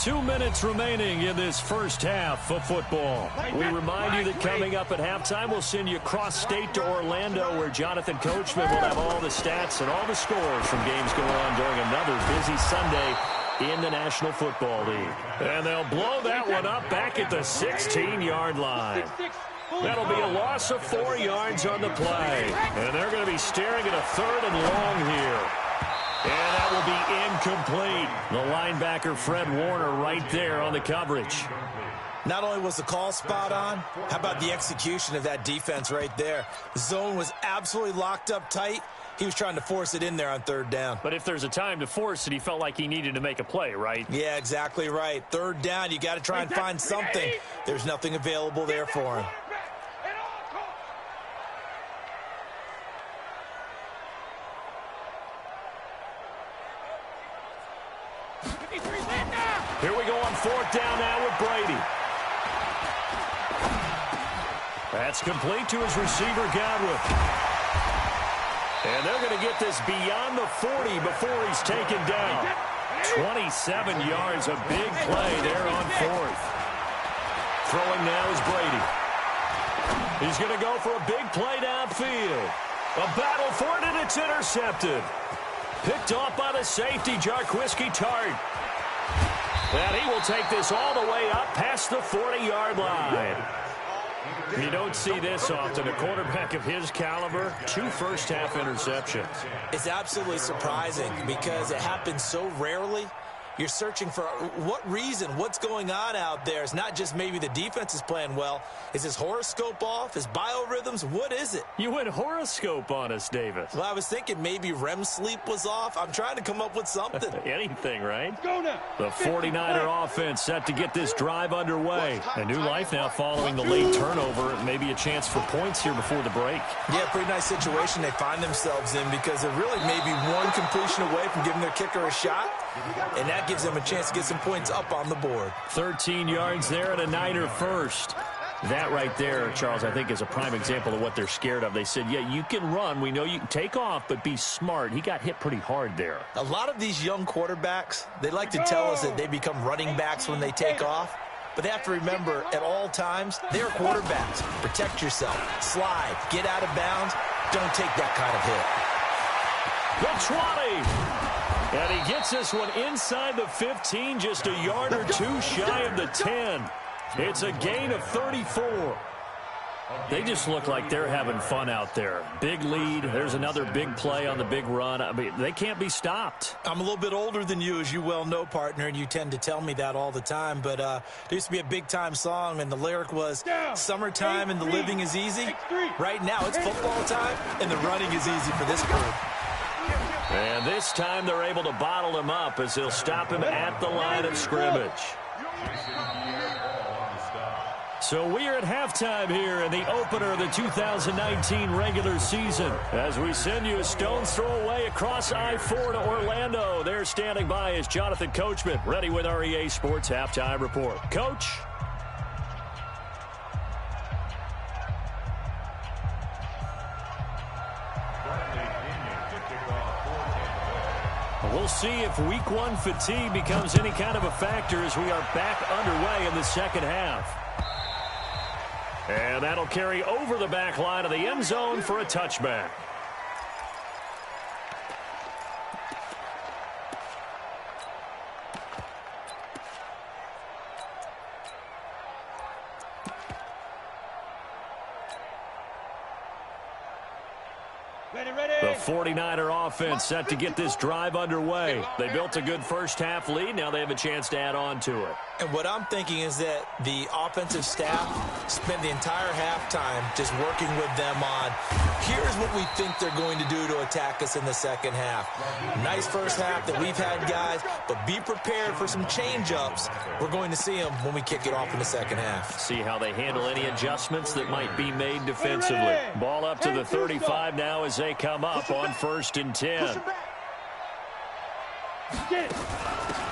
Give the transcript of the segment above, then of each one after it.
2 minutes remaining in this first half of football. We remind you that coming up at halftime, we'll send you cross-state to Orlando, where Jonathan Coachman will have all the stats and all the scores from games going on during another busy Sunday in the National Football League. And they'll blow that one up back at the 16-yard line. That'll be a loss of 4 yards on the play. And they're going to be staring at a 3rd and long here. And that will be incomplete. The linebacker, Fred Warner, right there on the coverage. Not only was the call spot on, how about the execution of that defense right there? The zone was absolutely locked up tight. He was trying to force it in there on 3rd down. But if there's a time to force it, he felt like he needed to make a play, right? Yeah, exactly right. 3rd down, you got to try and find something. There's nothing available there for him. Here we go on 4th down now with Brady. That's complete to his receiver, Godwin. And they're going to get this beyond the 40 before he's taken down. 27 yards, a big play there on 4th. Throwing now is Brady. He's going to go for a big play downfield. A battle for it, and it's intercepted. Picked off by the safety, Jarquiski Tart. And he will take this all the way up past the 40-yard line. You don't see this often. A quarterback of his caliber, 2 first-half interceptions. It's absolutely surprising because it happens so rarely. You're searching for what reason, what's going on out there. It's not just maybe the defense is playing well. Is his horoscope off? His biorhythms? What is it? You went horoscope on us, Davis. Well, I was thinking maybe REM sleep was off. I'm trying to come up with something. Anything, right? The 49er offense set to get this drive underway. A new life now following the late turnover. Maybe a chance for points here before the break. Yeah, pretty nice situation they find themselves in because they're really maybe one completion away from giving their kicker a shot. And that gives them a chance to get some points up on the board. 13 yards there and a Niner first. That right there, Charles, I think is a prime example of what they're scared of. They said, yeah, you can run. We know you can take off, but be smart. He got hit pretty hard there. A lot of these young quarterbacks, they like to tell us that they become running backs when they take off. But they have to remember, at all times, they're quarterbacks. Protect yourself. Slide. Get out of bounds. Don't take that kind of hit. The 20. And he gets this one inside the 15, just a yard or 2 shy of the 10. It's a gain of 34. They just look like they're having fun out there. Big lead. There's another big play on the big run. I mean, they can't be stopped. I'm a little bit older than you, as you well know, partner, and you tend to tell me that all the time. But there used to be a big-time song, and the lyric was, summertime and the living is easy. Right now, it's football time, and the running is easy for this group. And this time they're able to bottle him up as they'll stop him at the line of scrimmage. So we are at halftime here in the opener of the 2019 regular season. As we send you a stone's throw away across I-4 to Orlando. There standing by is Jonathan Coachman, ready with our EA Sports Halftime Report. Coach. We'll see if week 1 fatigue becomes any kind of a factor as we are back underway in the second half. And that'll carry over the back line of the end zone for a touchback. The 49er offense set to get this drive underway. They built a good first half lead. Now they have a chance to add on to it. And what I'm thinking is that the offensive staff spent the entire halftime just working with them on, here's what we think they're going to do to attack us in the second half. Nice first half that we've had, guys, but be prepared for some change-ups. We're going to see them when we kick it off in the second half. See how they handle any adjustments that might be made defensively. Ball up to the 35 now as they come up on 1st and 10.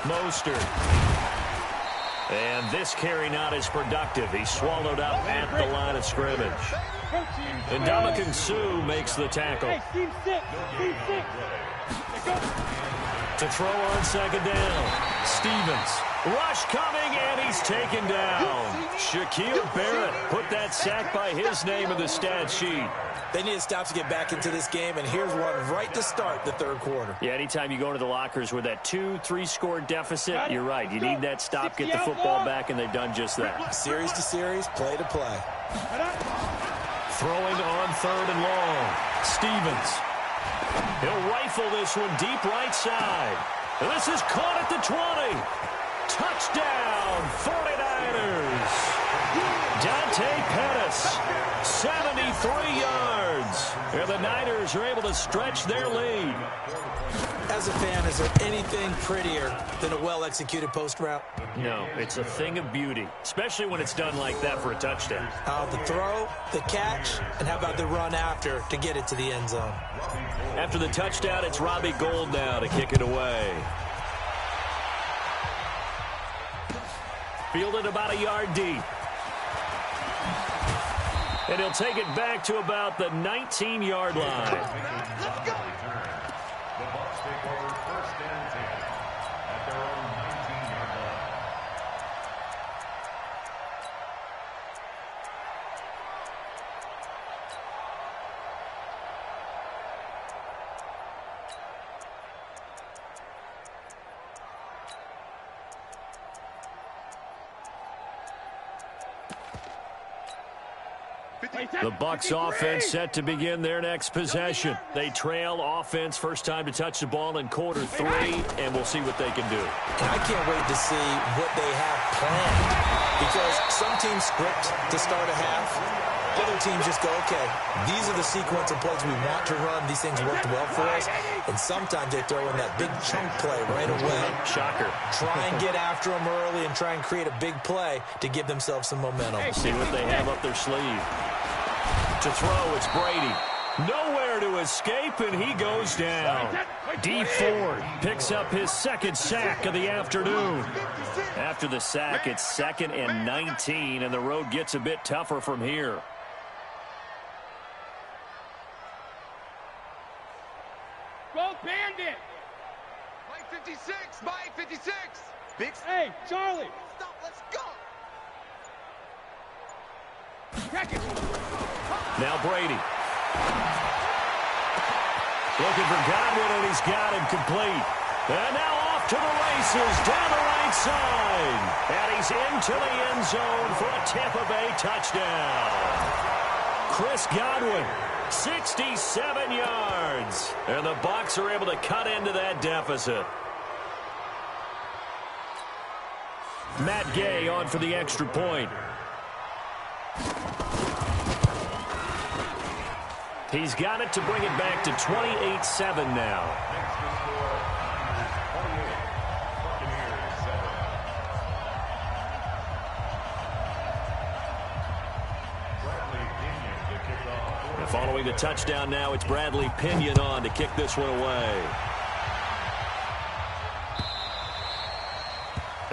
Mostert. And this carry not as productive. He's swallowed up at the line of scrimmage. And Ndamukong Suh makes the tackle. To throw on 2nd down. Stevens. Rush coming, and he's taken down. Shaquille Barrett put that sack by his name in the stat sheet. They need to stop to get back into this game, and here's one right to start the third quarter. Yeah, anytime you go into the lockers with that 2-3 score deficit, you're right. You need that stop, get the football back, and they've done just that. Series to series, play to play. Throwing on third and long. Stevens. He'll rifle this one deep right side. And this is caught at the 20. Touchdown, 49ers. Dante Pettis, 73 yards. And the Niners are able to stretch their lead. As a fan, is there anything prettier than a well-executed post route? No, it's a thing of beauty, especially when it's done like that for a touchdown. The throw, the catch, and how about the run after to get it to the end zone? After the touchdown, it's Robbie Gould now to kick it away. Fielded about a yard deep. And he'll take it back to about the 19-yard line. Let's go. The Bucs take over first and 10 at their own 19-yard line. The Bucs offense set to begin their next possession. They trail offense first time to touch the ball in quarter 3, and we'll see what they can do. And I can't wait to see what they have planned, because some teams script to start a half. Other teams just go, okay, these are the sequence of plays we want to run. These things worked well for us. And sometimes they throw in that big chunk play right away. Shocker. Try and get after them early and try and create a big play to give themselves some momentum. See what they have up their sleeve. To throw, it's Brady. Nowhere to escape, and he goes down. D. Ford picks up his second sack of the afternoon. After the sack, it's 2nd and 19, and the road gets a bit tougher from here. Go Bandit! Mike 56! Mike 56! Big. Hey, Charlie! Stop, let's go! Check it! Now Brady. Looking for Godwin, and he's got him complete. And now off to the races down the right side. And he's into the end zone for a Tampa Bay touchdown. Chris Godwin, 67 yards. And the Bucs are able to cut into that deficit. Matt Gay on for the extra point. He's got it to bring it back to 28-7 now. And following the touchdown now, it's Bradley Pinion on to kick this one away.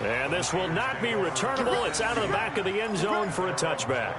And this will not be returnable. It's out of the back of the end zone for a touchback.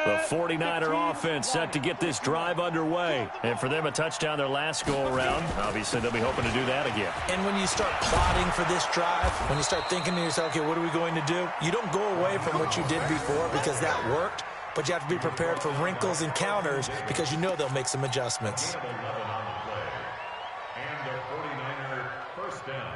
The 49er offense set to get this drive underway. And for them, a touchdown their last go-around. Obviously, they'll be hoping to do that again. And when you start plotting for this drive, when you start thinking to yourself, okay, what are we going to do? You don't go away from what you did before because that worked, but you have to be prepared for wrinkles and counters because you know they'll make some adjustments. And the 49er first down.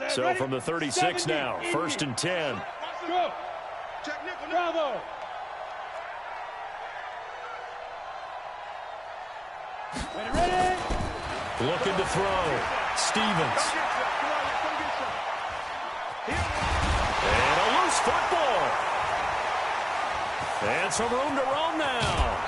So from the 36 now, 1st and 10. Go! Check nickel, Bravo! Ready? Looking to throw. Stevens. And a loose football. And some room to roam now.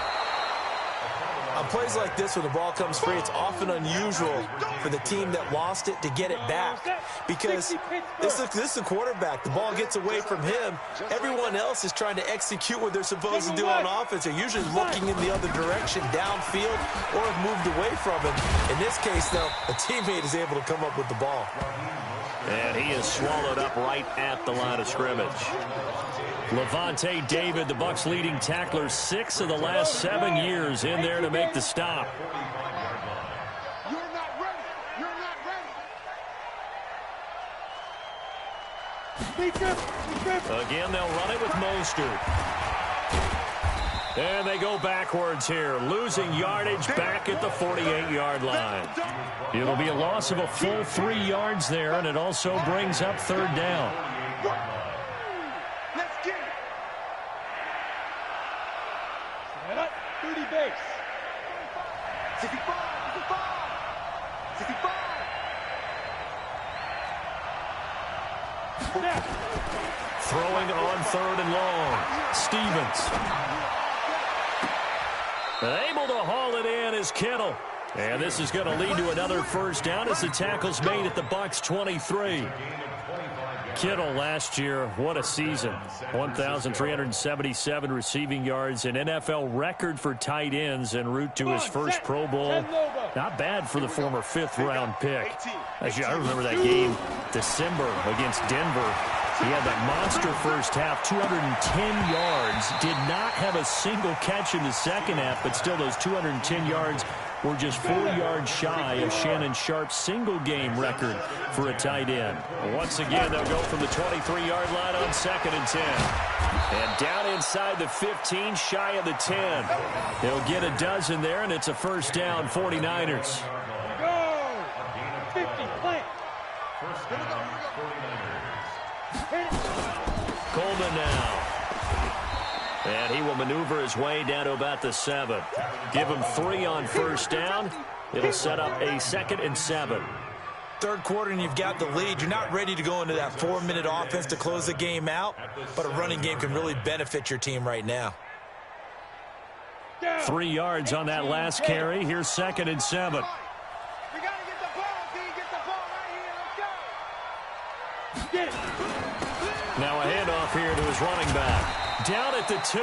I On plays like this, when the ball comes free, it's often unusual for the team that lost it to get it back. Because this is the quarterback. The ball gets away from him. Everyone else is trying to execute what they're supposed to do on offense. They're usually looking in the other direction, downfield, or have moved away from him. In this case, though, a teammate is able to come up with the ball. And he is swallowed up right at the line of scrimmage. Levante David, the Bucs' leading tackler, 6 of the last 7 years in there to make the stop. You're not ready. You're not ready. Again, they'll run it with Mostert. And they go backwards here, losing yardage back at the 48-yard line. It'll be a loss of a full 3 yards there, and it also brings up third down. Let's get it. Set up, 30 base. 65, 65, 65. Snap. Throwing on third and long. Stevens. Able to haul it in is Kittle. And this is going to lead to another first down as the tackle's made at the Bucs' 23. Kittle last year, what a season. 1,377 receiving yards, an NFL record for tight ends en route to his first Pro Bowl. Not bad for the former 5th-round pick. Actually, I remember that game, December, against Denver. He had that monster first half, 210 yards. Did not have a single catch in the second half, but still those 210 yards were just 4 yards shy of Shannon Sharp's single-game record for a tight end. Once again, they'll go from the 23-yard line on 2nd and 10. And down inside the 15, shy of the 10. They'll get a dozen there, and it's a first down, 49ers. Go. 50, plant. Coleman now. And he will maneuver his way down to about the 7. Give him 3 on first down. It'll set up a 2nd and 7. Third quarter and you've got the lead. You're not ready to go into that 4-minute offense to close the game out, but a running game can really benefit your team right now. 3 yards on that last carry. Here's 2nd and 7. We got to get the ball, D. Get the ball right here. Let's go. Get it. Now a handoff here to his running back. Down at the 2.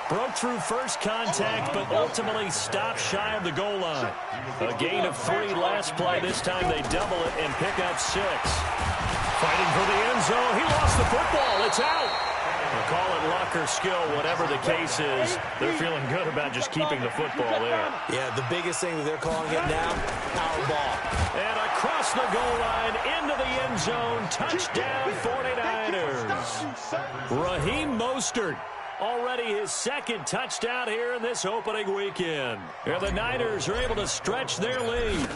Broke through first contact, but ultimately stopped shy of the goal line. A gain of 3 last play. This time they double it and pick up 6. Fighting for the end zone. He lost the football. It's out. We'll call it luck or skill, whatever the case is. They're feeling good about just keeping the football there. Yeah, the biggest thing that they're calling it now, power ball. And across the goal line, into the end zone, touchdown 49ers. Raheem Mostert, already his 2nd touchdown here in this opening weekend. And the Niners are able to stretch their lead.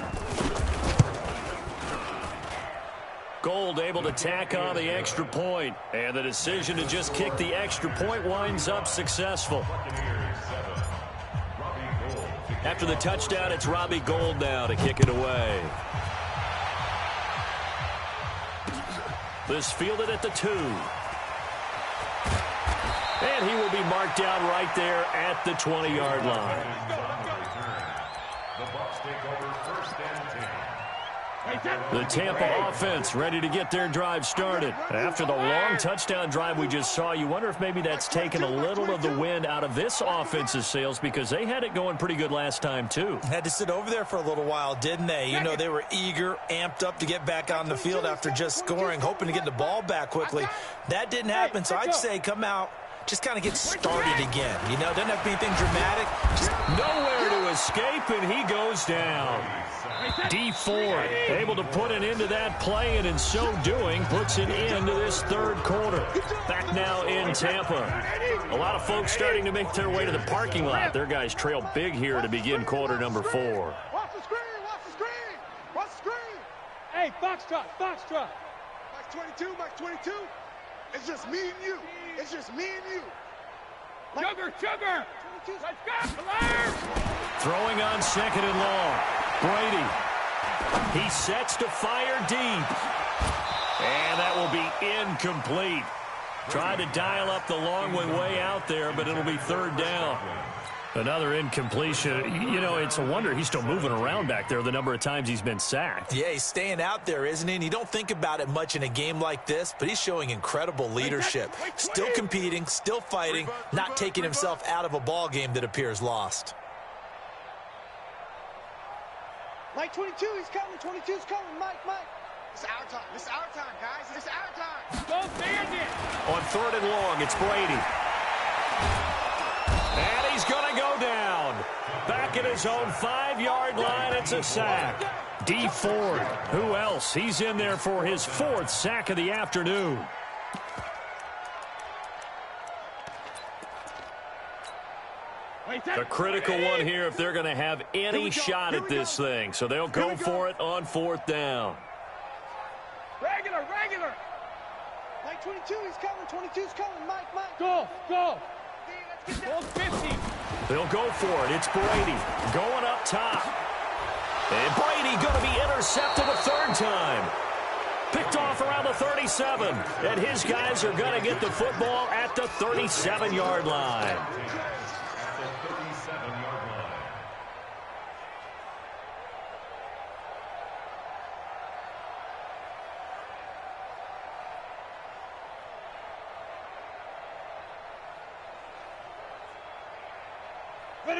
Gold able to tack on the extra point. And the decision to just kick the extra point winds up successful. After the touchdown, it's Robbie Gould now to kick it away. This fielded at the 2. And he will be marked down right there at the 20-yard line. The Bucs take over 1st and 10. The Tampa offense ready to get their drive started. After the long touchdown drive we just saw, you wonder if maybe that's taken a little of the wind out of this offense's sails, because they had it going pretty good last time too. Had to sit over there for a little while, didn't they? You know, they were eager, amped up to get back on the field after just scoring, hoping to get the ball back quickly. That didn't happen, so I'd say come out, just kind of get started again. You know, doesn't have to be anything dramatic. Just nowhere to escape, and he goes down. D Ford able to put an end to that play, and in so doing puts an end to this third quarter. Back now in Tampa. A lot of folks starting to make their way to the parking lot. Their guys trail big here to begin quarter number 4. Watch the screen, watch the screen, watch the screen. Hey, Foxtrot, Foxtrot. Max 22, Max 22. It's just me and you. It's just me and you. Sugar, sugar. Let's go, Blair. Throwing on 2nd and long. Brady. He sets to fire deep. And that will be incomplete. Trying to dial up the long way out there, but it'll be third down. Another incompletion. You know, it's a wonder he's still moving around back there the number of times he's been sacked. Yeah, he's staying out there, isn't he? And you don't think about it much in a game like this, but he's showing incredible leadership. Still competing, still fighting, not taking himself out of a ball game that appears lost. Mike 22, he's coming. 22's coming. Mike. It's our time. It's our time, guys. It's our time. Go Bandit. On 3rd and long, it's Brady. And he's going to go down. Back at his own 5-yard line, it's a sack. D. Ford, who else? He's in there for his 4th sack of the afternoon. A critical one here if they're going to have any shot at this thing. So they'll go for it on 4th down. Regular. Mike 22, he's coming. 22's coming. Mike. Go. Hold 50. They'll go for it. It's Brady going up top. And Brady going to be intercepted a 3rd time. Picked off around the 37. And his guys are going to get the football at the 37-yard line.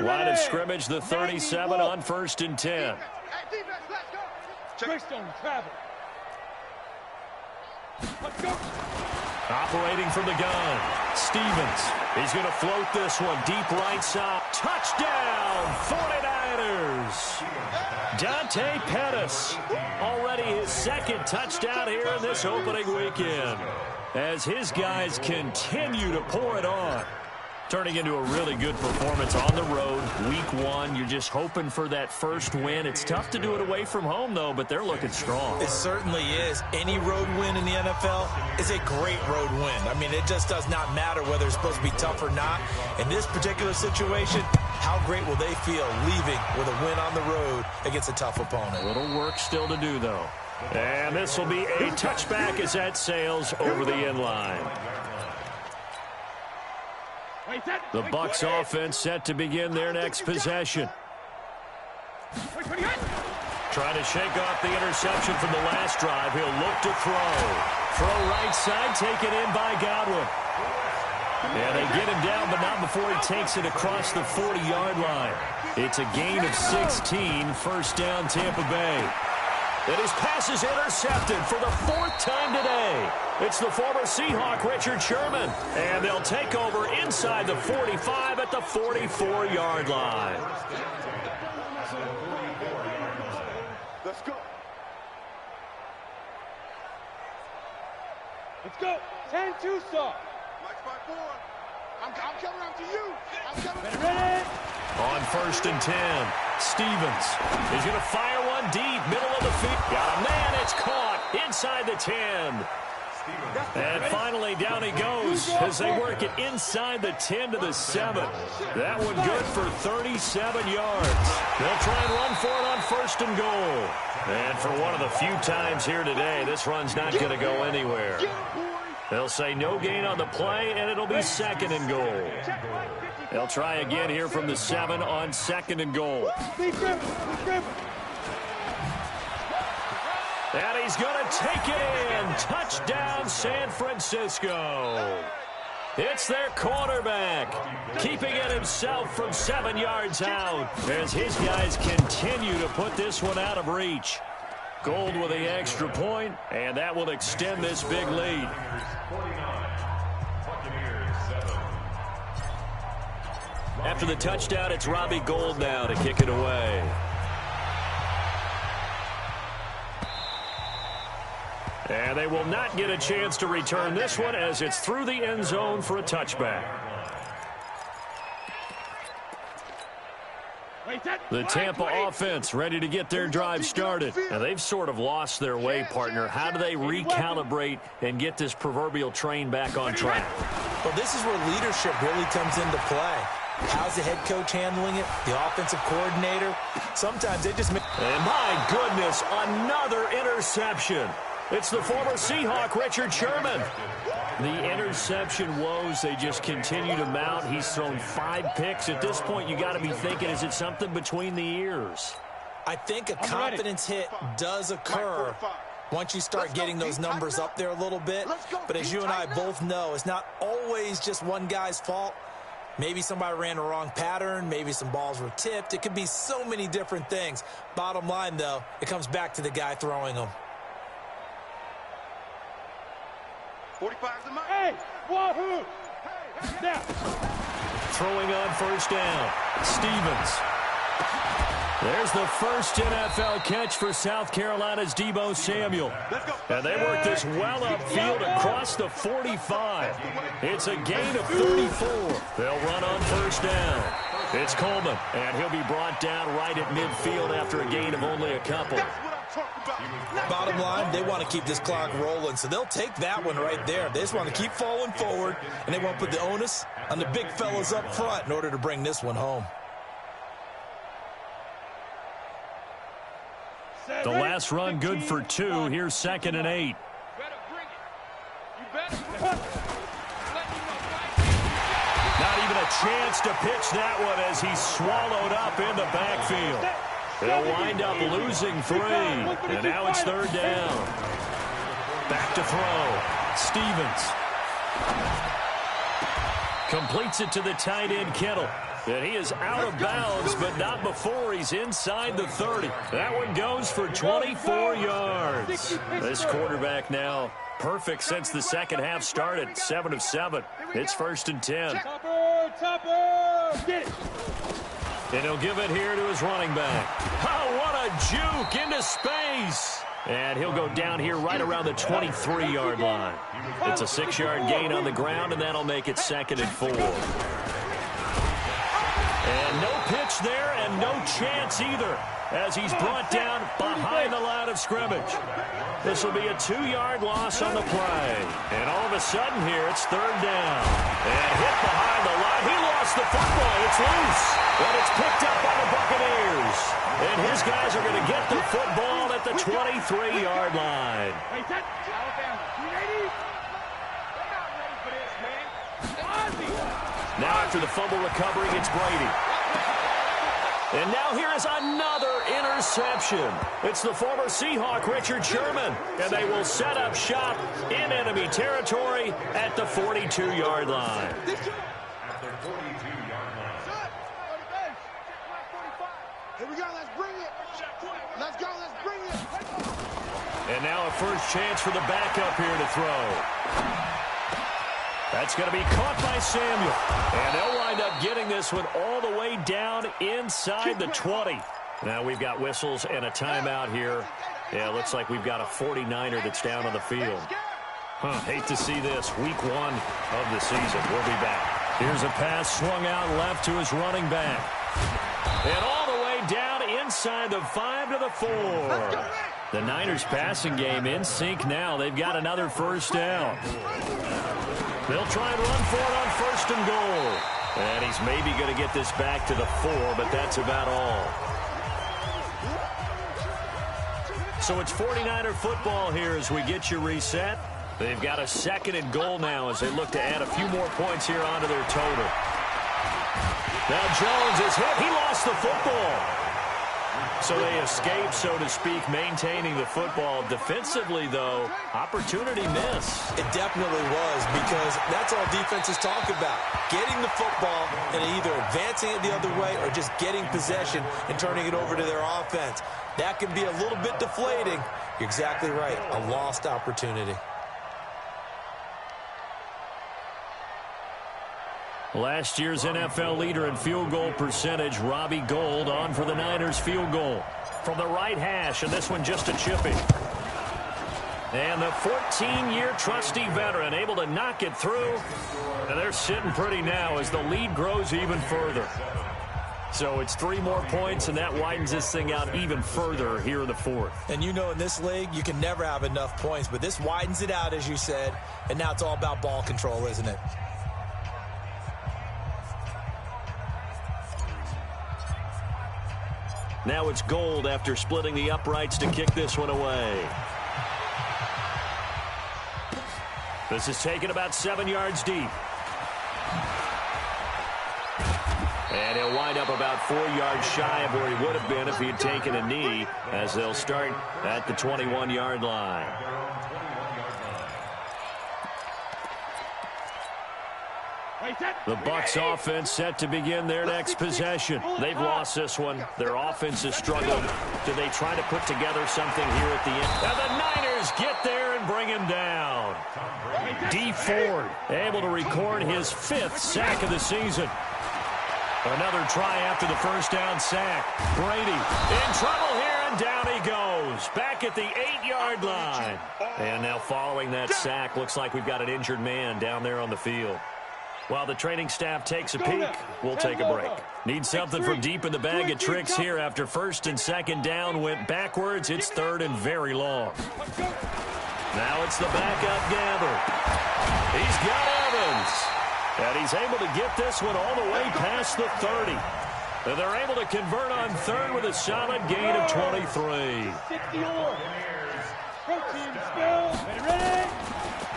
Line of scrimmage, the 37 on 1st and 10. Trickstone travel. Let's go. Operating from the gun, Stevens. He's going to float this one deep right side. Touchdown, 49ers. Dante Pettis, already his 2nd touchdown here in this opening weekend, as his guys continue to pour it on. Turning into a really good performance on the road, week 1. You're just hoping for that first win. It's tough to do it away from home, though, but they're looking strong. It certainly is. Any road win in the NFL is a great road win. I mean, it just does not matter whether it's supposed to be tough or not. In this particular situation, how great will they feel leaving with a win on the road against a tough opponent? A little work still to do, though. And this will be a touchback as that sails over the end line. The Bucs offense set to begin their next possession. Trying to shake off the interception from the last drive. He'll look to throw. Throw right side, taken in by Godwin. And they get him down, but not before he takes it across the 40-yard line. It's a gain of 16, 1st down Tampa Bay. And his pass is intercepted for the 4th time today. It's the former Seahawk, Richard Sherman. And they'll take over inside the 45 at the 44-yard line. Let's go. Let's go. 10-2 saw. Mike 5-4. I'm coming after you. I'm coming. Ready? On 1st and 10, Stevens is going to fire one deep, middle of the field. Got a man, it's caught inside the 10. And finally, down he goes as they work it inside the 10 to the 7. That one good for 37 yards. They'll try and run for it on 1st and goal. And for one of the few times here today, this run's not going to go anywhere. They'll say no gain on the play, and it'll be 2nd and goal. They'll try again here from the 7 on 2nd and goal. And he's going to take it in. Touchdown, San Francisco. It's their quarterback, keeping it himself from 7 yards out as his guys continue to put this one out of reach. Gold with the extra point, and that will extend this big lead. After the touchdown, it's Robbie Gould now to kick it away. And they will not get a chance to return this one as it's through the end zone for a touchback. The Tampa offense ready to get their drive started. Now, they've sort of lost their way, partner. How do they recalibrate and get this proverbial train back on track? Well, this is where leadership really comes into play. How's the head coach handling it? The offensive coordinator? Sometimes they just make... And my goodness, another interception. It's the former Seahawk, Richard Sherman. The interception woes, they just continue to mount. He's thrown 5 picks. At this point, you got to be thinking, is it something between the ears? I think a confidence hit does occur once you start getting those numbers up there a little bit. But as you and I both know, it's not always just one guy's fault. Maybe somebody ran the wrong pattern. Maybe some balls were tipped. It could be so many different things. Bottom line, though, it comes back to the guy throwing them. 45's the mark. Hey, wahoo! Now. Throwing on first down, Stevens. There's the first NFL catch for South Carolina's Deebo Samuel. And they work this well upfield across the 45. It's a gain of 34. They'll run on first down. It's Coleman, and he'll be brought down right at midfield after a gain of only a couple. Bottom line, they want to keep this clock rolling, so they'll take that one right there. They just want to keep falling forward, and they want to put the onus on the big fellas up front in order to bring this one home. The last run good for 2. Here's 2nd and 8. Not even a chance to pitch that one as he's swallowed up in the backfield. They'll wind up losing 3. And now it's 3rd down. Back to throw. Stevens. Completes it to the tight end, Kittle. And he is out of bounds, but not before he's inside the 30. That one goes for 24 yards. This quarterback now perfect since the second half started. 7 of 7. It's 1st and 10. Topper, get it. And he'll give it here to his running back. Oh, what a juke into space. And he'll go down here right around the 23-yard line. It's a 6-yard gain on the ground, and that'll make it 2nd and 4. And no pitch there and no chance either as he's brought down behind the line of scrimmage. This will be a 2-yard loss on the play. And all of a sudden here, it's 3rd down. And hit behind the line. He lost the football. It's loose. And it's picked up by the Buccaneers. And his guys are going to get the football at the 23-yard line. Hey, Alabama, you ready? They're not ready for this, man. Now after the fumble recovery, it's Brady. And now here is another interception. It's the former Seahawk, Richard Sherman. And they will set up shop in enemy territory at the 42-yard line. At the 42-yard line. Here we go, let's bring it. Let's go, let's bring it. And now a first chance for the backup here to throw. That's going to be caught by Samuel. And they'll wind up getting this one all the way down inside the 20. Now we've got whistles and a timeout here. Yeah, looks like we've got a 49er that's down on the field. Hate to see this. Week 1 of the season. We'll be back. Here's a pass swung out left to his running back. And all the way down inside the 5 to the 4. The Niners passing game in sync now. They've got another first down. They'll try and run for it on 1st and goal. And he's maybe going to get this back to the 4, but that's about all. So it's 49er football here as we get you reset. They've got a 2nd and goal now as they look to add a few more points here onto their total. Now Jones is hit. He lost the football. So they escape, so to speak, maintaining the football. Defensively, though, opportunity miss. It definitely was, because that's all defenses talk about. Getting the football and either advancing it the other way or just getting possession and turning it over to their offense. That can be a little bit deflating. You're exactly right. A lost opportunity. Last year's NFL leader in field goal percentage, Robbie Gould, on for the Niners field goal from the right hash, and this one just a chipping. And the 14-year trusty veteran able to knock it through, and they're sitting pretty now as the lead grows even further. So it's 3 more points, and that widens this thing out even further here in the 4th. And you know in this league, you can never have enough points, but this widens it out, as you said, and now it's all about ball control, isn't it? Now it's Gould after splitting the uprights to kick this one away. This is taken about 7 yards deep. And he'll wind up about 4 yards shy of where he would have been if he had taken a knee, as they'll start at the 21-yard line. The Bucs offense set to begin their next possession. They've lost this one. Their offense has struggled. Do they try to put together something here at the end? And the Niners get there and bring him down. D. Ford able to record his 5th sack of the season. Another try after the first down sack. Brady in trouble here, and down he goes. Back at the 8-yard line. And now following that sack, looks like we've got an injured man down there on the field. While the training staff takes a peek, we'll take a break. Need something from deep in the bag of tricks here after 1st and 2nd down went backwards. It's 3rd and very long. Now it's the backup Gabbert. He's got Evans. And he's able to get this one all the way past the 30. And they're able to convert on 3rd with a solid gain of 23.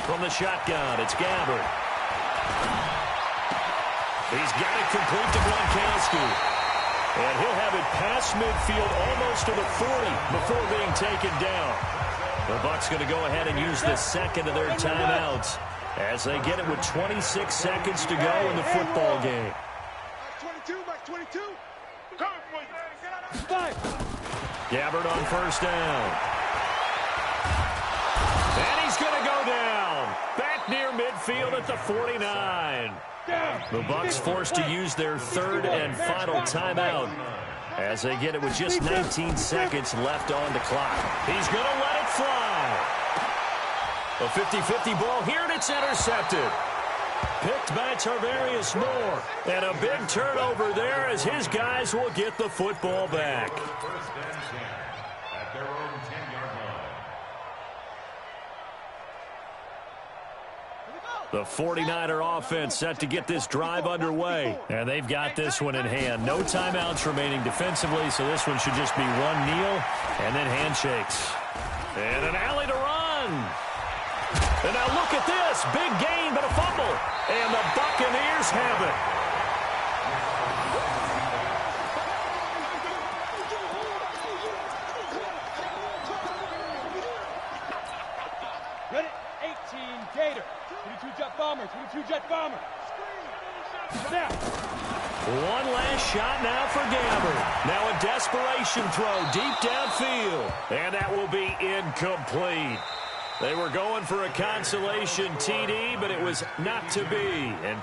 From the shotgun, it's Gabbert. He's got it complete to Gronkowski. And he'll have it past midfield almost to the 40 before being taken down. The Bucs going to go ahead and use the second of their timeouts as they get it with 26 seconds to go in the football game. 22, back 22. Gabbert on 1st down. And he's going to go down. Back near midfield at the 49. The Bucs forced to use their 3rd and final timeout as they get it with just 19 seconds left on the clock. He's going to let it fly. A 50-50 ball here, and it's intercepted. Picked by Tarvarius Moore. And a big turnover there as his guys will get the football back. First and 10 at their own 10-yard line. The 49er offense set to get this drive underway. And they've got this one in hand. No timeouts remaining defensively, so this one should just be one kneel and then handshakes. And an alley to run. And now look at this. Big gain, but a fumble. And the Buccaneers have it. Ready? 18 Gator. 22 Jet Bomber. 22 Jet Bomber. Now. One last shot now for Gabbert. Now a desperation throw deep downfield. And that will be incomplete. They were going for a consolation TD, but it was not to be. And